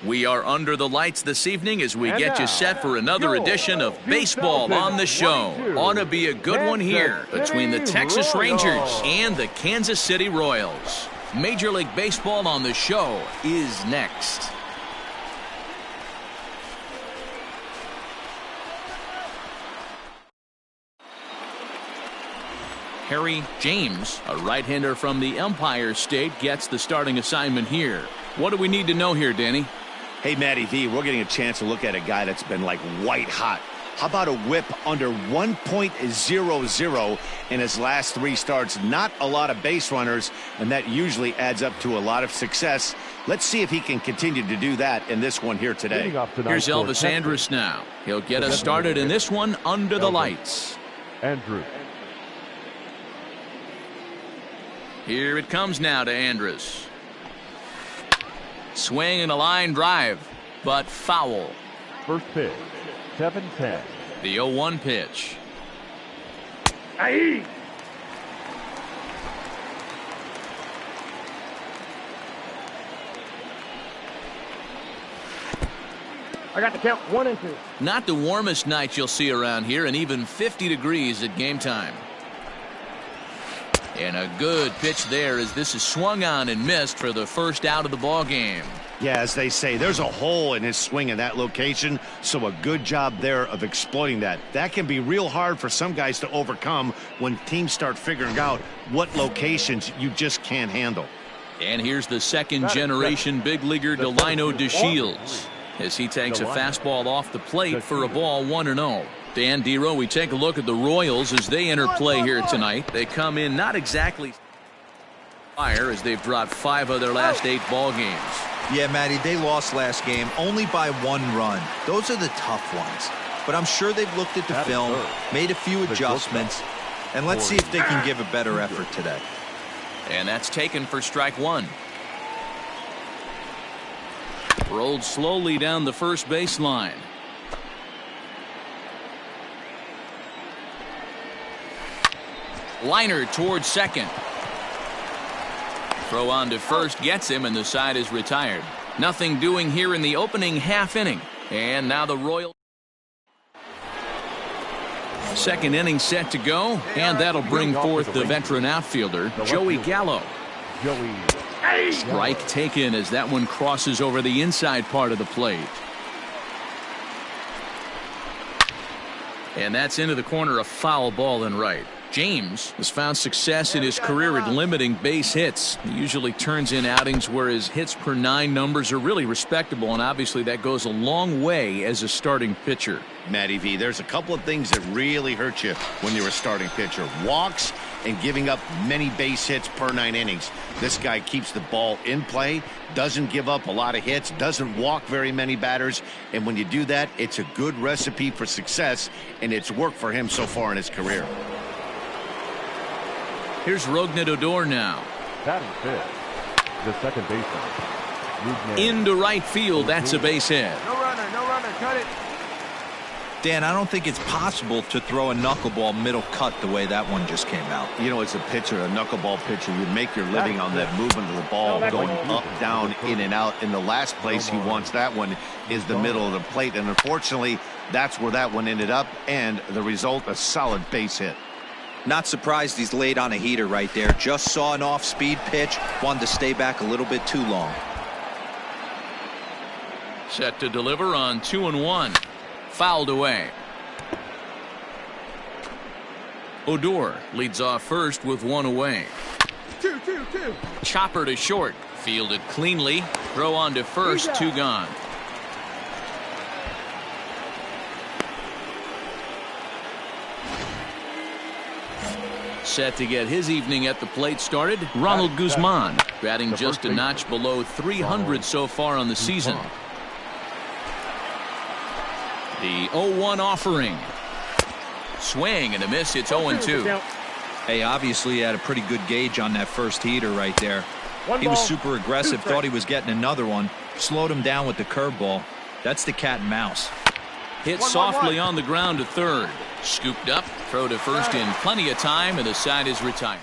We are under the lights this evening as we get you set for another edition of Baseball on the Show. Ought to be a good one here between the Texas Rangers and the Kansas City Royals. Major League Baseball on the Show is next. Harry James, a right-hander from the Empire State, gets the starting assignment here. What do we need to know here, Danny? Hey, Matty V, we're getting a chance to look at a guy that's been like white hot. How about a whip under 1.00 in his last 3 starts? Not a lot of base runners, and that usually adds up to a lot of success. Let's see if he can continue to do that in this one here today. Here's Elvis Andrus now. He'll get us started in this one under the lights. Andrew. Here it comes now to Andrus. Swing and a line drive, but foul. First pitch, 7-10. The 0-1 pitch. Aye. I got the count 1-2. Not the warmest night you'll see around here, and even 50 degrees at game time. And a good pitch there as this is swung on and missed for the first out of the ball game. Yeah, as they say, there's a hole in his swing in that location, so a good job there of exploiting that. That can be real hard for some guys to overcome when teams start figuring out what locations you just can't handle. And here's the second generation big leaguer Delino DeShields as he takes a fastball off the plate for a ball 1-0. Dan Dero, we take a look at the Royals as they enter play here tonight. They come in not exactly fire as they've dropped 5 of their last 8 ball games. Yeah, Matty, they lost last game only by 1 run. Those are the tough ones. But I'm sure they've looked at the film, made a few adjustments, and let's see if they can give a better effort today. And that's taken for strike 1. Rolled slowly down the first baseline. Liner towards second. Throw on to first gets him, and the side is retired. Nothing doing here in the opening half inning. And now the Royals. Second inning set to go, and that'll bring forth the veteran outfielder, Joey Gallo. Strike taken as that one crosses over the inside part of the plate. And that's into the corner, a foul ball and right. James has found success in his career at limiting base hits. He usually turns in outings where his hits per 9 numbers are really respectable, and obviously that goes a long way as a starting pitcher. Matty V, there's a couple of things that really hurt you when you're a starting pitcher. Walks and giving up many base hits per 9 innings. This guy keeps the ball in play, doesn't give up a lot of hits, doesn't walk very many batters, and when you do that, it's a good recipe for success, and it's worked for him so far in his career. Here's Rougned Odor now. Batting fifth, the second baseman. Into right field, that's a base hit. No runner, cut it. Dan, I don't think it's possible to throw a knuckleball middle cut the way that one just came out. You know, as a pitcher, a knuckleball pitcher, you make your living on that movement of the ball, going up, down, in and out. In the last place he wants that one is the middle of the plate, and unfortunately, that's where that one ended up, and the result, a solid base hit. Not surprised he's laid on a heater right there. Just saw an off-speed pitch, wanted to stay back a little bit too long. Set to deliver on 2-1. Fouled away. Odor leads off first with 1 away. 2. Chopper to short. Fielded cleanly. Throw on to first. 2 gone. Set to get his evening at the plate started, Ronald Guzman, batting just a notch below 300 so far on the season. The 0-1 offering. Swing and a miss. It's 0-2. Hey, obviously he had a pretty good gauge on that first heater right there. He was super aggressive, thought he was getting another one, slowed him down with the curveball. That's the cat and mouse. Hit softly on the ground to third. Scooped up, throw to first in plenty of time, and the side is retired.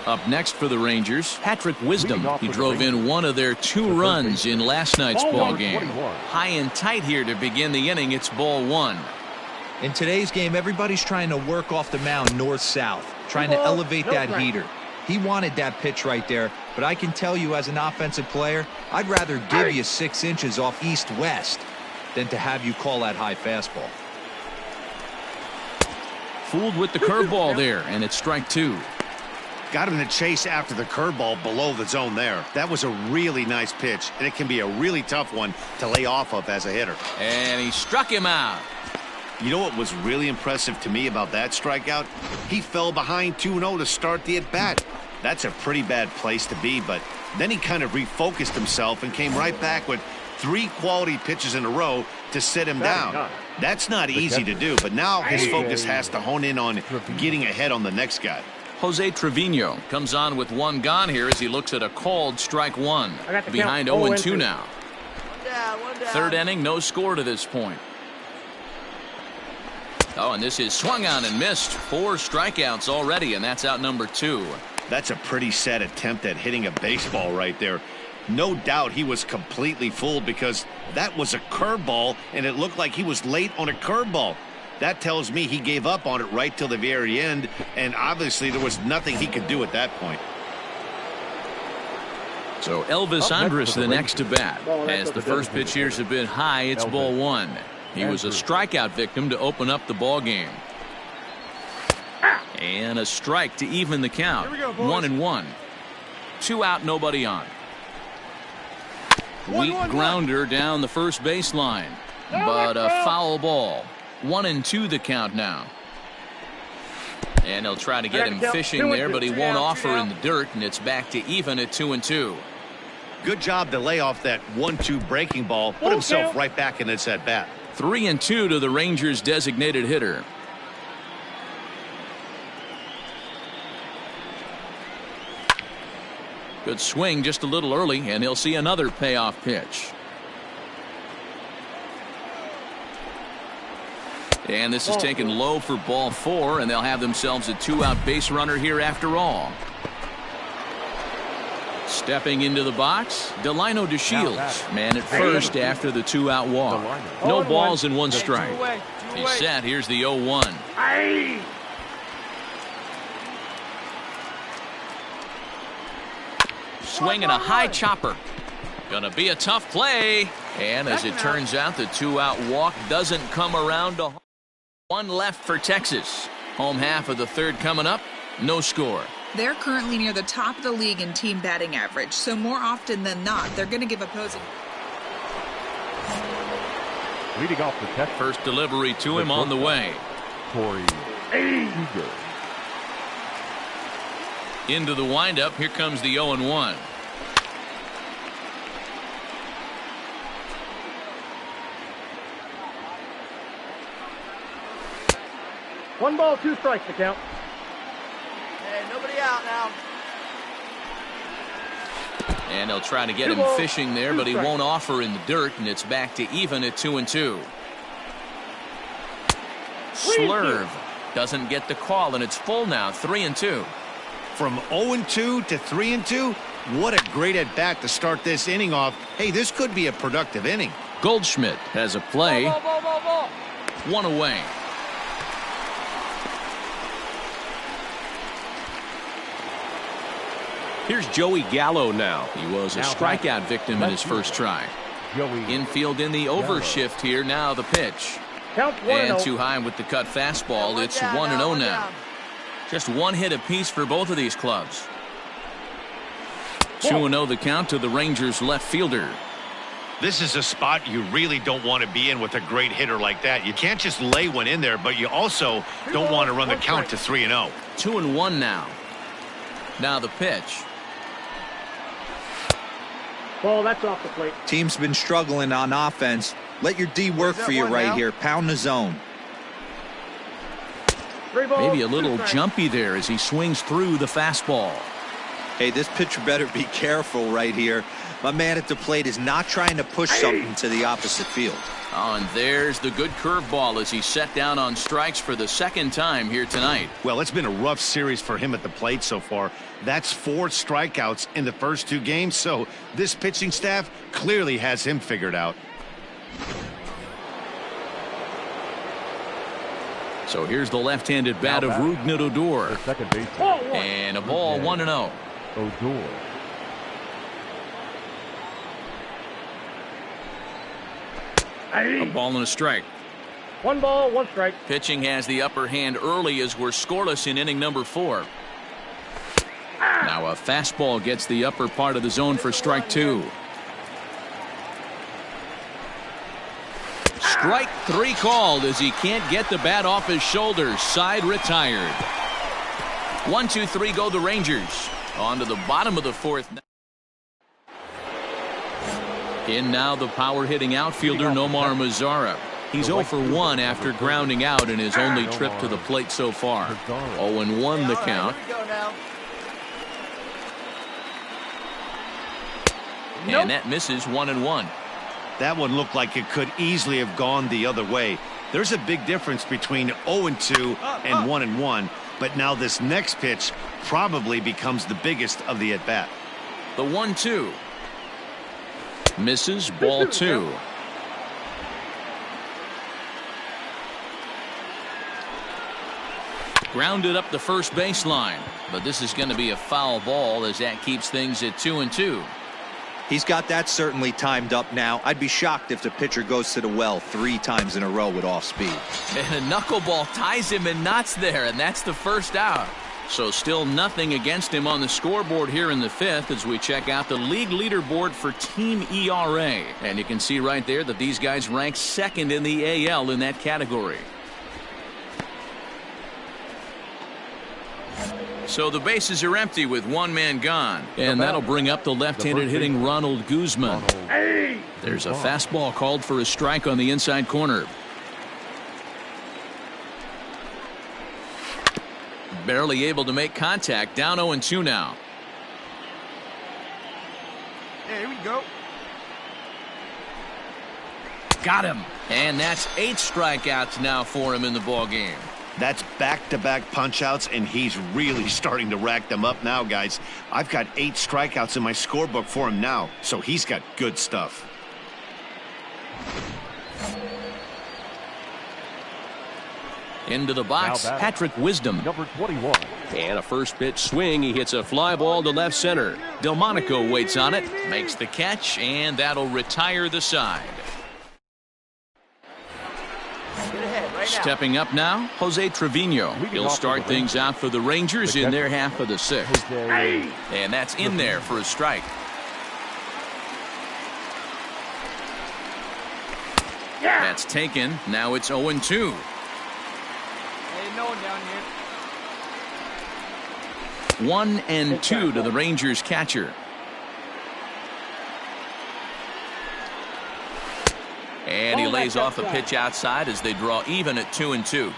Up next for the Rangers, Patrick Wisdom. He drove in one of their 2 runs in last night's ball game. High and tight here to begin the inning. It's ball 1. In today's game, everybody's trying to work off the mound north-south, trying to elevate that heater. He wanted that pitch right there, but I can tell you as an offensive player, I'd rather give you 6 inches off east-west than to have you call that high fastball. Fooled with the curveball there, and it's strike 2. Got him to chase after the curveball below the zone there. That was a really nice pitch, and it can be a really tough one to lay off of as a hitter. And he struck him out. You know what was really impressive to me about that strikeout? He fell behind 2-0 to start the at-bat. That's a pretty bad place to be, but then he kind of refocused himself and came right back with 3 quality pitches in a row to sit him down. That's not easy to do, but now his focus has to hone in on getting ahead on the next guy. Jose Trevino comes on with 1 gone here as he looks at a called strike 1. Behind 0-2 now. 3rd inning, no score to this point. Oh, and this is swung on and missed. 4 strikeouts already, and that's out number 2. That's a pretty sad attempt at hitting a baseball right there. No doubt he was completely fooled because that was a curveball, and it looked like he was late on a curveball. That tells me he gave up on it right till the very end, and obviously there was nothing he could do at that point. So Elvis Andrus the next to bat. As the first pitch here's a bit high, it's ball 1. He was a strikeout victim to open up the ball game. And a strike to even the count. 1-1. 2 out, nobody on. Weak grounder down the first baseline, but a foul ball. 1-2 the count now. And they'll try to get him fishing there, but he won't offer in the dirt, and it's back to even at 2-2. Good job to lay off that 1-2 breaking ball, put himself right back in this at bat. 3-2 to the Rangers' designated hitter. Good swing just a little early, and he'll see another payoff pitch. And this is taken low for ball 4, and they'll have themselves a 2-out base runner here after all. Stepping into the box, Delino DeShields, man at first after the 2-out walk. No balls and 1 strike. He's set. Here's the 0-1. Swinging a high chopper. Gonna be a tough play. And as it turns out, the 2-out walk doesn't come around to 1 left for Texas. Home half of the 3rd coming up. No score. They're currently near the top of the league in team batting average, so more often than not, they're going to give opposing. Leading off the Texas. First delivery to him on the way. Corey. Into the windup. Here comes the 0-1. One ball, 2 strikes to count. Hey, nobody out now. And they'll try to get him fishing there, but he won't offer in the dirt, and it's back to even at 2-2. Slurve doesn't get the call, and it's full now, 3-2. From 0-2 to 3-2, what a great at bat to start this inning off. Hey, this could be a productive inning. Goldschmidt has a play. Ball. 1 away. Here's Joey Gallo now. He was a strikeout victim in his first try. Infield in the overshift here. Now the pitch. And too high with the cut fastball. It's 1-0 now. Just 1 hit apiece for both of these clubs. 2-0 the count to the Rangers left fielder. This is a spot you really don't want to be in with a great hitter like that. You can't just lay one in there, but you also don't want to run the count to 3-0. 2-1 now. Now the pitch. Ball, that's off the plate. Team's been struggling on offense. Let your D work for you right here. Pound the zone. Maybe a little jumpy there as he swings through the fastball. Hey, this pitcher better be careful right here. My man at the plate is not trying to push something to the opposite field. Oh, and there's the good curveball as he set down on strikes for the second time here tonight. Well, it's been a rough series for him at the plate so far. That's 4 strikeouts in the first 2 games, so this pitching staff clearly has him figured out. So here's the left-handed bat of Rougned Odor. Second base. And a ball 1-0. Odor. A ball and a strike. 1 ball, 1 strike. Pitching has the upper hand early as we're scoreless in inning number 4. Now a fastball gets the upper part of the zone for strike 2. Strike 3 called as he can't get the bat off his shoulders. Side retired. 1, 2, 3 go the Rangers. On to the bottom of the 4th. In now the power-hitting outfielder Nomar Mazara. He's 0 for 1 after grounding out in his only trip to the plate so far. 0-1 the count. And that misses 1-1. That one looked like it could easily have gone the other way. There's a big difference between 0-2 and 1-1, but now this next pitch probably becomes the biggest of the at-bat. The 1-2. Misses, ball 2. Grounded up the first baseline, but this is going to be a foul ball as that keeps things at 2-2. He's got that certainly timed up now. I'd be shocked if the pitcher goes to the well 3 times in a row with off speed. And a knuckleball ties him in knots there, and that's the first out. So still nothing against him on the scoreboard here in the 5th as we check out the league leaderboard for team ERA. And you can see right there that these guys rank 2nd in the AL in that category. So the bases are empty with 1 man gone. And that'll bring up the left-handed hitting Ronald Guzman. There's a fastball called for a strike on the inside corner. Barely able to make contact. Down 0-2 now. Hey, here we go. Got him. And that's 8 strikeouts now for him in the ballgame. That's back-to-back punch-outs, and he's really starting to rack them up now, guys. I've got 8 strikeouts in my scorebook for him now, so he's got good stuff. Into the box, Patrick Wisdom. Number 21. And a first pitch swing. He hits a fly ball to left center. Delmonico waits on it, makes the catch, and that'll retire the side. Stepping up now, Jose Trevino. He'll start things out for the Rangers in their half of the 6th. And that's in there for a strike. That's taken. Now it's 0-2. No one down here. 1-2 to the Rangers catcher. And he lays off a pitch outside as they draw even at 2-2.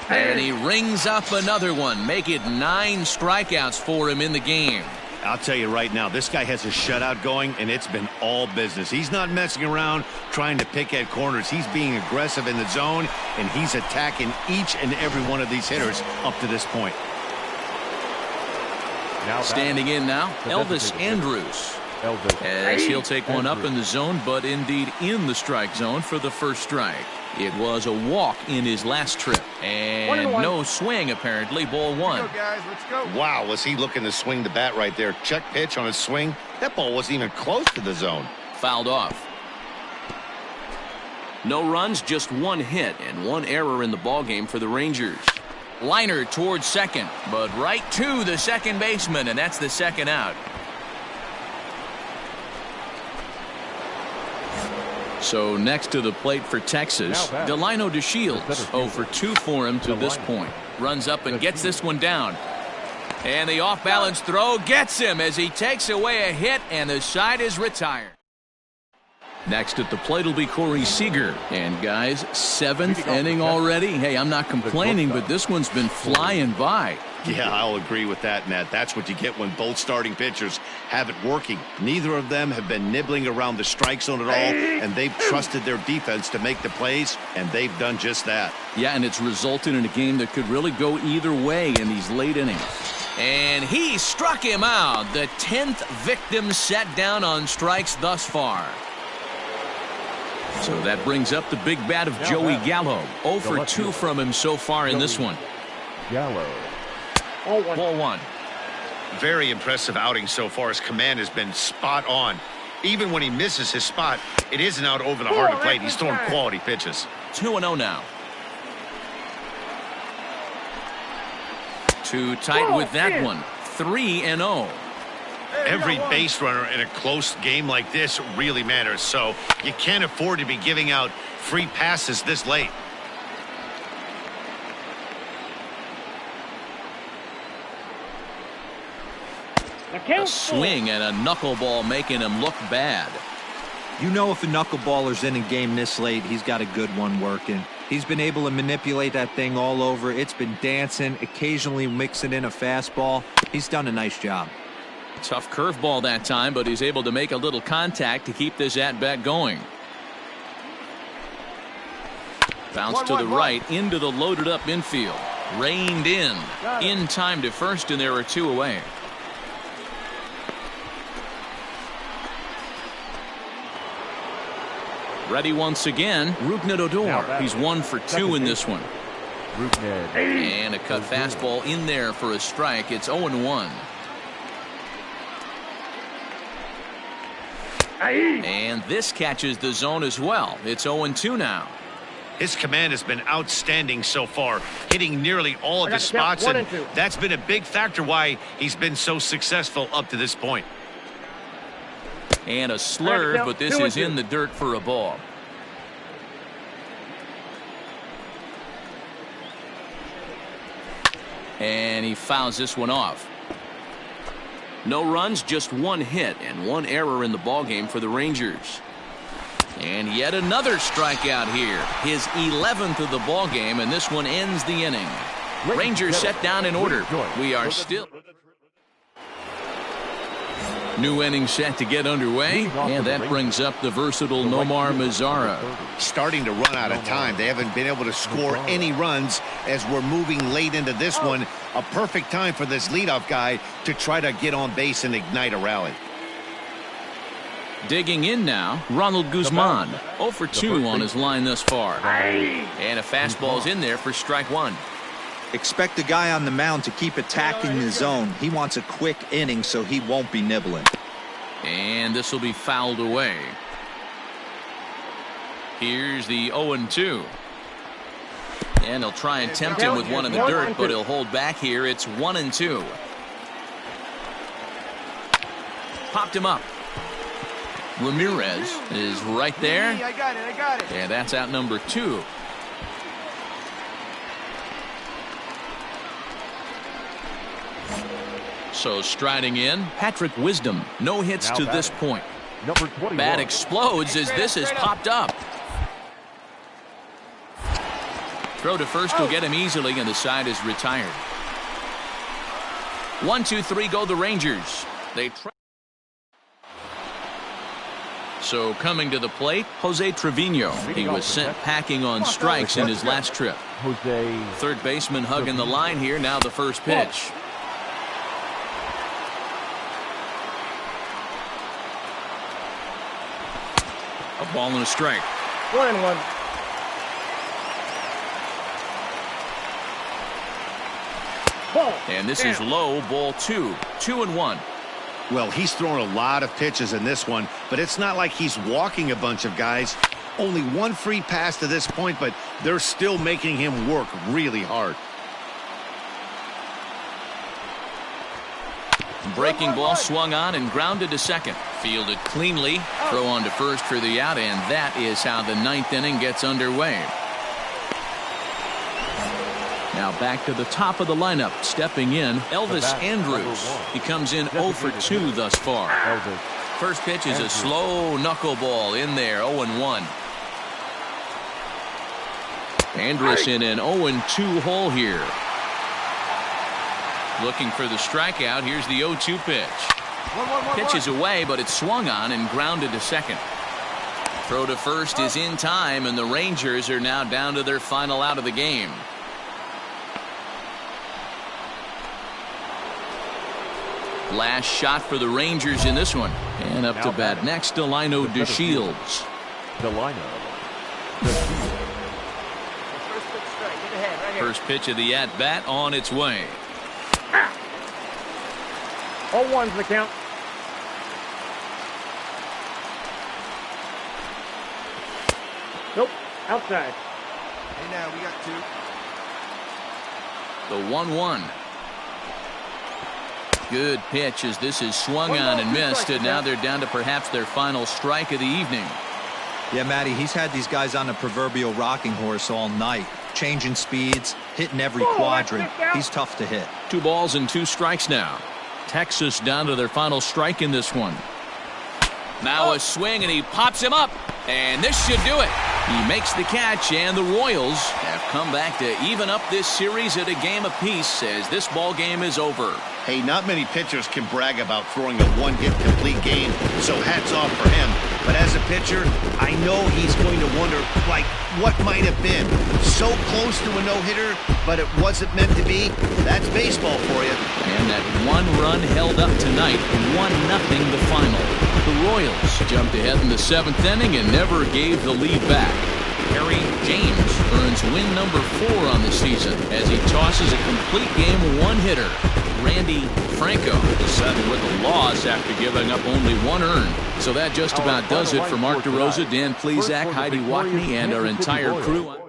And he rings up another one. Make it 9 strikeouts for him in the game. I'll tell you right now, this guy has a shutout going, and it's been all business. He's not messing around trying to pick at corners. He's being aggressive in the zone, and he's attacking each and every one of these hitters up to this point. Standing in now, Elvis Andrus. As he'll take one up in the zone, but indeed in the strike zone for the first strike. It was a walk in his last trip. And no swing, apparently. Ball 1. Let's go, guys. Let's go. Wow, was he looking to swing the bat right there. Check pitch on his swing. That ball wasn't even close to the zone. Fouled off. No runs, just 1 hit and 1 error in the ballgame for the Rangers. Liner towards second, but right to the second baseman, and that's the second out. So next to the plate for Texas, Delino DeShields. 0 for 2 for him to this point. Runs up and gets this one down. And the off-balance throw gets him as he takes away a hit, and the side is retired. Next at the plate will be Corey Seager. And guys, 7th inning already. Hey, I'm not complaining, but this one's been flying by. Yeah, I'll agree with that, Matt. That's what you get when both starting pitchers have it working. Neither of them have been nibbling around the strike zone at all, and they've trusted their defense to make the plays, and they've done just that. Yeah, and it's resulted in a game that could really go either way in these late innings. And he struck him out. The 10th victim set down on strikes thus far. So that brings up the big bat of Joey Gallo. 0 for 2 from him so far in this one. Gallo. Ball one. Very impressive outing so far. His command has been spot on. Even when he misses his spot, it isn't out over the heart of the plate. He's throwing quality pitches. 2-0 now. Too tight with that one. 3-0. Every base runner in a close game like this really matters, so you can't afford to be giving out free passes this late. A swing and a knuckleball making him look bad. You know, if a knuckleballer's in a game this late, he's got a good one working. He's been able to manipulate that thing all over. It's been dancing, occasionally mixing in a fastball. He's done a nice job. Tough curveball that time, but he's able to make a little contact to keep this at-bat going. Bounce to the right into the loaded up infield. Reined in time to first, and there are 2 away. Ready once again, Rougned Odor. He's 1 for 2 in this one. And a cut fastball in there for a strike. It's 0-1. And this catches the zone as well. It's 0-2 now. His command has been outstanding so far, hitting nearly all of the spots, and that's been a big factor why he's been so successful up to this point. And a slurve, but this is in the dirt for a ball. And he fouls this one off. No runs, just 1 hit and 1 error in the ballgame for the Rangers. And yet another strikeout here. His 11th of the ballgame, and this one ends the inning. Rangers set down in order. We are still. New inning set to get underway, and that brings up the versatile Nomar Mazara. Starting to run out of time. They haven't been able to score any runs as we're moving late into this one. A perfect time for this leadoff guy to try to get on base and ignite a rally. Digging in now, Ronald Guzman. 0 for 2 on his line thus far. And a fastball's in there for strike 1. Expect the guy on the mound to keep attacking the zone. He wants a quick inning, so he won't be nibbling. And this will be fouled away. Here's the 0-2. And he'll try and tempt him with one in the dirt, but he'll hold back here. It's 1-2. Popped him up. Ramirez is right there. I got it. And that's out number 2. So striding in, Patrick Wisdom. No hits to this point. Bat explodes as this is popped up. Throw to first will get him easily, and the side is retired. 1, 2, 3 go the Rangers. They try. So coming to the plate, Jose Trevino. He was sent packing on strikes in his last trip. Third baseman hugging the line here. Now the first pitch. A ball and a strike. 1-1. And this is low, ball 2. 2-1. Well, he's thrown a lot of pitches in this one, but it's not like he's walking a bunch of guys. Only 1 free pass to this point, but they're still making him work really hard. Breaking ball swung on and grounded to second. Fielded cleanly. Throw on to first for the out, and that is how the 9th inning gets underway. Now back to the top of the lineup. Stepping in, Elvis Andrus. He comes in 0 for 2 thus far. First pitch is a slow knuckleball in there. 0-1. Anderson an 0-2 hole here. Looking for the strikeout. Here's the 0-2 pitch. Pitch is away, but it's swung on and grounded to second. Throw to first is in time, and the Rangers are now down to their final out of the game. Last shot for the Rangers in this one. And up to bat next, Delino DeShields. First pitch of the at-bat on its way. 0-1's the count. Nope, outside. Hey, now we got 2. The 1-1. Good pitch as this is swung on and missed, and now they're down to perhaps their final strike of the evening. Yeah, Matty, he's had these guys on the proverbial rocking horse all night, changing speeds, hitting every quadrant. He's tough to hit. 2 balls and 2 strikes now. Texas down to their final strike in this one. Now a swing, and he pops him up, and this should do it. He makes the catch, and the Royals have come back to even up this series at a game apiece as this ball game is over. Hey, not many pitchers can brag about throwing a one-hit complete game, so hats off for him. But as a pitcher, I know he's going to wonder, like, what might have been. So close to a no-hitter, but it wasn't meant to be. That's baseball for you. And that 1 run held up tonight, 1-0 the final. The Royals jumped ahead in the 7th inning and never gave the lead back. Harry James earns win number 4 on the season as he tosses a complete game 1-hitter. Randy Franco is saddled with a loss after giving up only 1 earned. So that just about does it for Mark DeRosa, Dan Plesac, Heidi Watney, and our entire crew.